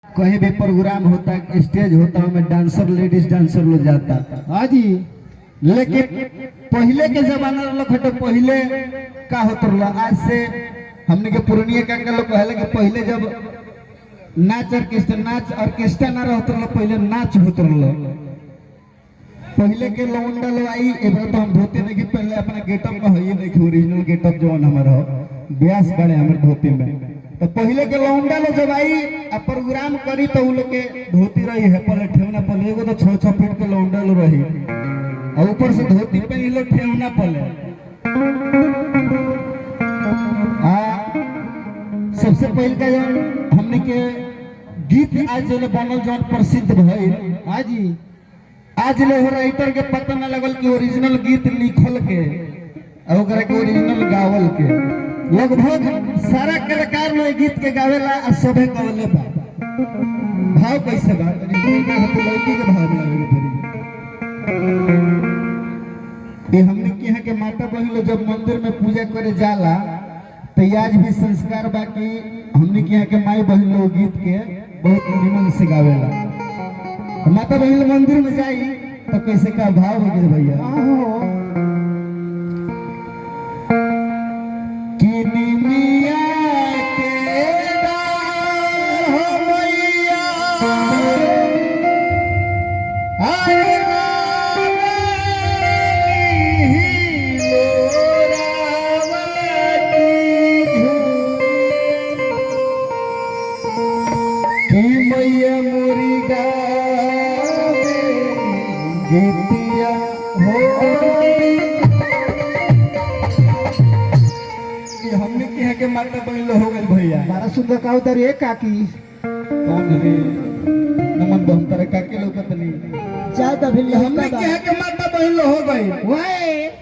कहीं भी प्रोग्राम होता है, स्टेज होता है, डांसर लेडीज डांसर लोग जाता। हाँ जी। लेकिन पहले के जमाना लोग तो पहले का होता रहा, आज से हमने के पुरानिया का लोग कहले कि पहले जब नाच ऑर्केस्ट्रा ना रहता रहा, पहले नाच होता रहा। पहले के लौंडा लोग आई एबार तो हम धोती नहीं कि पहले अपना गेटअप का है नहीं कि ओरिजिनल गेटअप जो हमारा ब्यास बड़े हमारे धोती में। तो पहले के लौंडा लोग जब आई अब प्रोग्राम करी तो उ लोग के धोती रही है पहले ठेवना पहले एगो तो 6-6 फीट के लौंडा लोग रही और ऊपर से धोती पे इ लोग ठेवना पहले। सबसे पहले का जो हमने के गीत आज जो बनल जो प्रसिद्ध भइल। हाँ जी। आज ले हो राइटर के पता न लगल कि ओरिजिनल गीत लिखल के और ओकरा के ओरिजिनल गावल के। लगभग सारा कलाकार लोग गीत के गावेला और सभे गावले बा। भाव कैसे बा तो लड़की के भाव में ये हमने के यहाँ के माता बहन लोग जब मंदिर में पूजा करे जाला तो आज भी संस्कार बा कि हमने के यहाँ के माई बहन लोग गीत के बहुत निमन से गावेला। माता बहन मंदिर में जाई तो कैसे का भाव हो गए भैया। गीतिया हो हमने के यहाँ के माता बहन हो गए भैया। बड़ा सुंदर का उधर एक काकी कौन है नमन बहन तारे काके लोकत नहीं ज्यादा भी हमने के यहाँ के माता बहन हो गए।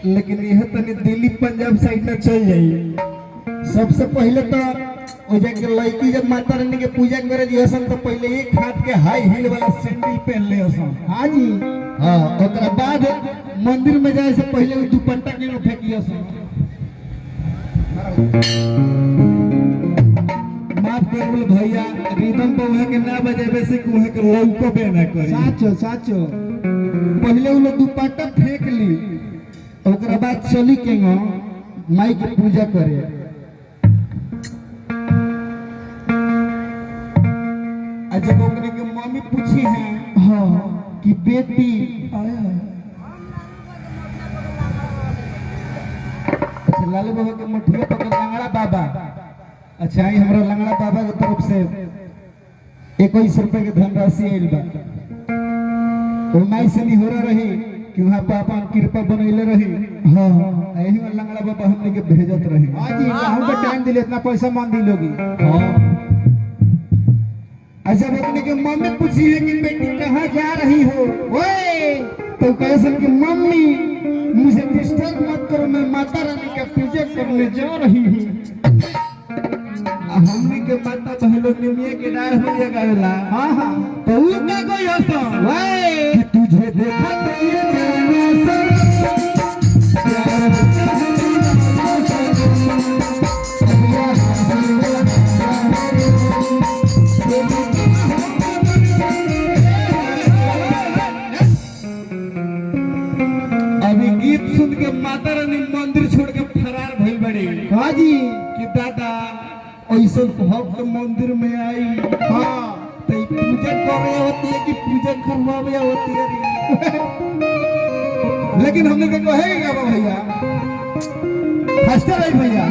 लेकिन यह तनी दिल्ली पंजाब साइड में चल जाई। सबसे पहले तो ओ जाके लड़की जब माता रानी के पूजा करे दिहसन तो पहले एक हाथ के हाई हील वाला सैंडल पहन ले हसन। हाँ जी। हाँ ओकरा बाद मंदिर में जाए से पहले वो दुपट्टा के में फेंकियो सन। माफ कर बोल भैया रिदम बहुए के ना बजावे से कुहे के लौको बे ना करी। साचो साचो। पहले वो लोग दुपट्टा फेंक ली ओकरा बाद चली के माई की पूजा करे। जब ओकरे के मम्मी पूछी है हाँ कि बेटी आया अच्छा लालू बाबा के मुठिया पकड़ लंगड़ा बाबा। अच्छा ये हमारा लंगड़ा बाबा की तरफ से 21 रुपए के धनराशि आयल बा। तो माई से नहीं हो रही कि वहाँ पापा कृपा बनैले रही। हाँ यही में लंगड़ा बाबा हमने के भेजत रही। हाँ जी हम पे टाइम दिले इतना पैसा मान दी लोगी। हाँ अच्छा अपने के मम्मी पूछी है कि बेटी कहाँ जा रही हो ओए तो कैसे कि मम्मी मुझे डिस्टर्ब मत करो मैं माता रानी का पूजा करने जा रही हूँ। हमने के माता बहनों निमिया के डार हो जगावेला। हाँ हाँ तो वो क्या कोई होता ओए कि तुझे देखा तो ये जाना सुन के माता रानी मंदिर छोड़ के फरार भइल बड़ी। हाँ जी कि दादा ऐसा भक्त मंदिर में आई हाँ तो पूजा कर रहे होती है कि पूजा करवावे होती है। लेकिन हमने कहा है भैया फर्स्ट भैया